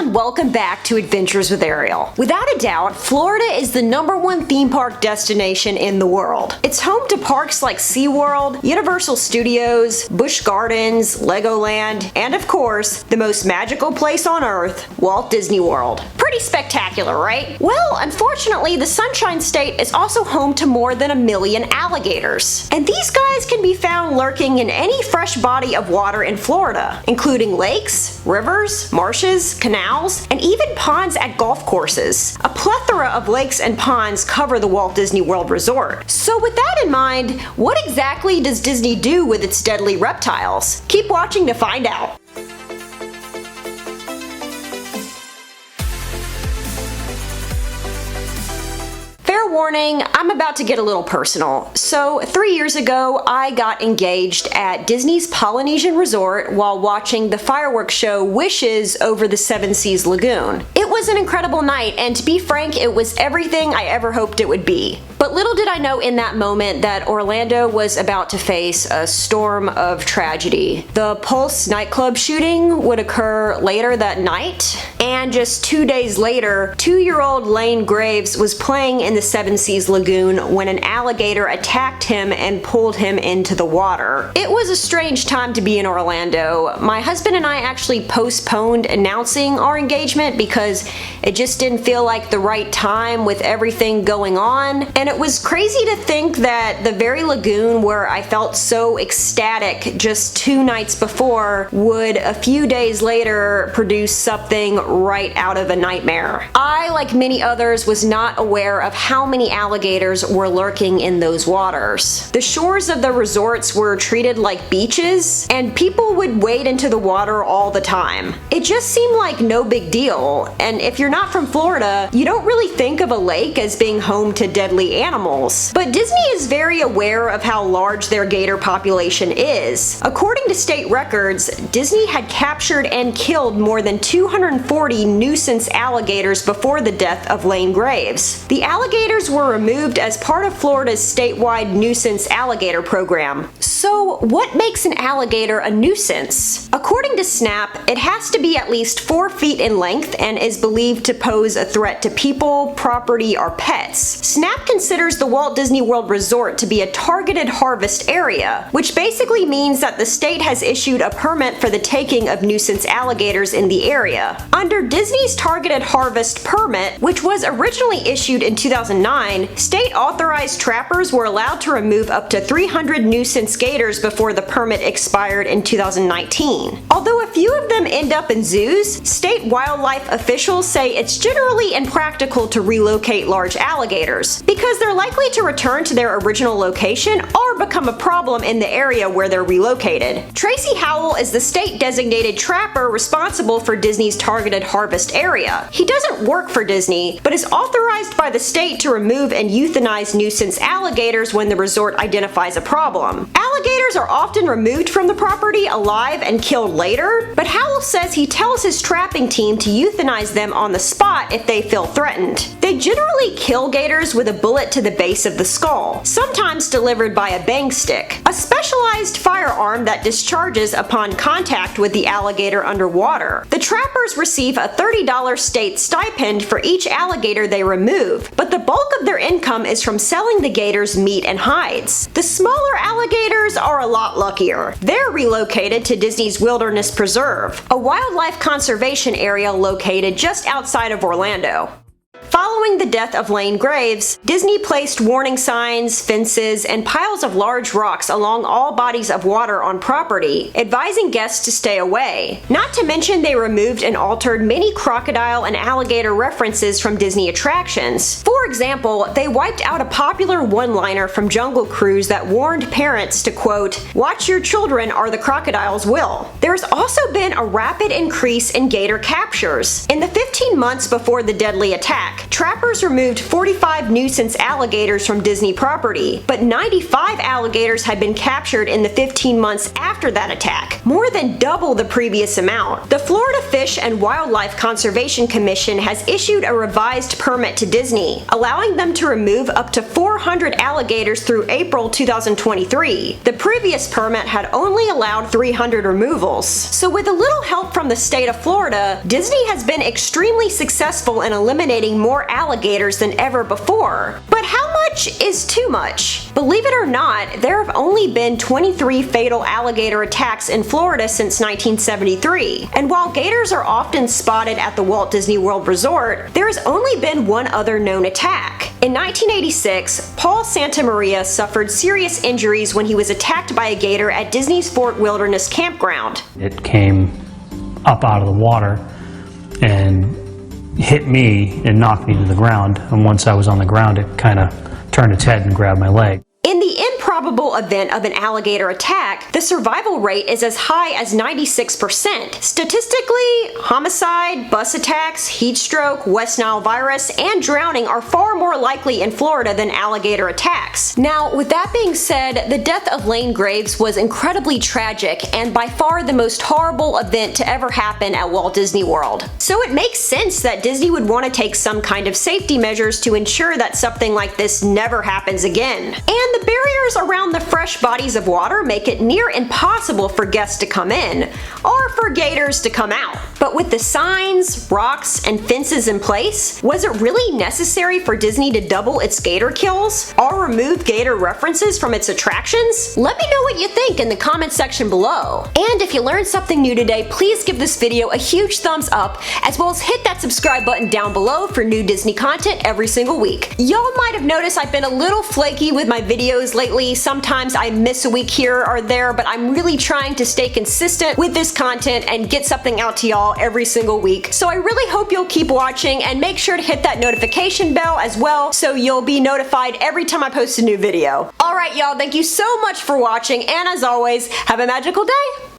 and welcome back to Adventures with Ariel. Without a doubt, Florida is the #1 theme park destination in the world. It's home to parks like SeaWorld, Universal Studios, Busch Gardens, Legoland, and of course, the most magical place on Earth, Walt Disney World. Pretty spectacular, right? Well, unfortunately, the Sunshine State is also home to more than 1 million alligators. And these guys can be found lurking in any fresh body of water in Florida, including lakes, rivers, marshes, canals, and even ponds at golf courses. A plethora of lakes and ponds cover the Walt Disney World Resort. So with that in mind, what exactly does Disney do with its deadly reptiles? Keep watching to find out. Fair warning, I'm about to get a little personal. So 3 years ago, I got engaged at Disney's Polynesian Resort while watching the fireworks show Wishes over the Seven Seas Lagoon. It was an incredible night, and to be frank, it was everything I ever hoped it would be. But little did I know in that moment that Orlando was about to face a storm of tragedy. The Pulse nightclub shooting would occur later that night, and just 2 days later, 2-year-old Lane Graves was playing in the Seven Seas Lagoon when an alligator attacked him and pulled him into the water. It was a strange time to be in Orlando. My husband and I actually postponed announcing our engagement because it just didn't feel like the right time with everything going on, and it was crazy to think that the very lagoon where I felt so ecstatic just 2 nights before would a few days later produce something right out of a nightmare. I, like many others, was not aware of how many alligators were lurking in those waters. The shores of the resorts were treated like beaches, and people would wade into the water all the time. It just seemed like no big deal, and if you're not from Florida, you don't really think of a lake as being home to deadly animals. But Disney is very aware of how large their gator population is. According to state records, Disney had captured and killed more than 240 nuisance alligators before the death of Lane Graves. The alligators were removed as part of Florida's statewide Nuisance Alligator program. So what makes an alligator a nuisance? According to SNAP, it has to be at least 4 feet in length and is believed to pose a threat to people, property, or pets. SNAP considers the Walt Disney World Resort to be a targeted harvest area, which basically means that the state has issued a permit for the taking of nuisance alligators in the area. Under Disney's targeted harvest permit, which was originally issued in 2009, state-authorized trappers were allowed to remove up to 300 nuisance gators before the permit expired in 2019. Although a few of them end up in zoos, state wildlife officials say it's generally impractical to relocate large alligators because they're likely to return to their original location or become a problem in the area where they're relocated. Tracy Howell is the state-designated trapper responsible for Disney's targeted harvest area. He doesn't work for Disney, but is authorized by the state to remove and euthanize nuisance alligators when the resort identifies a problem. Alligators are often removed from the property alive and killed later, but Howell says he tells his trapping team to euthanize them on the spot if they feel threatened. They generally kill gators with a bullet to the base of the skull, sometimes delivered by a bang stick, a specialized firearm that discharges upon contact with the alligator underwater. The trappers receive a $30 state stipend for each alligator they remove, but the bulk of their income is from selling the gator's meat and hides. The smaller alligators are a lot luckier. They're relocated to Disney's Wilderness Preserve, a wildlife conservation area located just outside of Orlando. Following the death of Lane Graves, Disney placed warning signs, fences, and piles of large rocks along all bodies of water on property, advising guests to stay away. Not to mention they removed and altered many crocodile and alligator references from Disney attractions. For example, they wiped out a popular one-liner from Jungle Cruise that warned parents to, quote, "Watch your children or the crocodiles will." There's also been a rapid increase in gator captures. In the 50 15 months before the deadly attack, trappers removed 45 nuisance alligators from Disney property, but 95 alligators had been captured in the 15 months after that attack, more than double the previous amount. The Florida Fish and Wildlife Conservation Commission has issued a revised permit to Disney, allowing them to remove up to 400 alligators through April 2023. The previous permit had only allowed 300 removals. So with a little help from the state of Florida, Disney has been extremely successful in eliminating more alligators than ever before. But how much is too much? Believe it or not, there have only been 23 fatal alligator attacks in Florida since 1973. And while gators are often spotted at the Walt Disney World Resort, there has only been one other known attack. In 1986, Paul Santamaria suffered serious injuries when he was attacked by a gator at Disney's Fort Wilderness Campground. It came up out of the water and hit me and knocked me to the ground, and once I was on the ground it kind of turned its head and grabbed my leg. In the improbable event of an alligator attack, the survival rate is as high as 96%. Statistically, homicide, bus attacks, heat stroke, West Nile virus, and drowning are far more likely in Florida than alligator attacks. Now, with that being said, the death of Lane Graves was incredibly tragic and by far the most horrible event to ever happen at Walt Disney World. So it makes sense that Disney would want to take some kind of safety measures to ensure that something like this never happens again. And the barriers around the fresh bodies of water make it near impossible for guests to come in, or for gators to come out. But with the signs, rocks, and fences in place, was it really necessary for Disney to double its gator kills, or remove gator references from its attractions? Let me know what you think in the comment section below. And if you learned something new today, please give this video a huge thumbs up, as well as hit that subscribe button down below for new Disney content every single week. Y'all might have noticed I've been a little flaky with my videos lately. Sometimes I miss a week here or there, but I'm really trying to stay consistent with this content and get something out to y'all every single week. So I really hope you'll keep watching and make sure to hit that notification bell as well so you'll be notified every time I post a new video. Alright y'all, thank you so much for watching, and as always, have a magical day!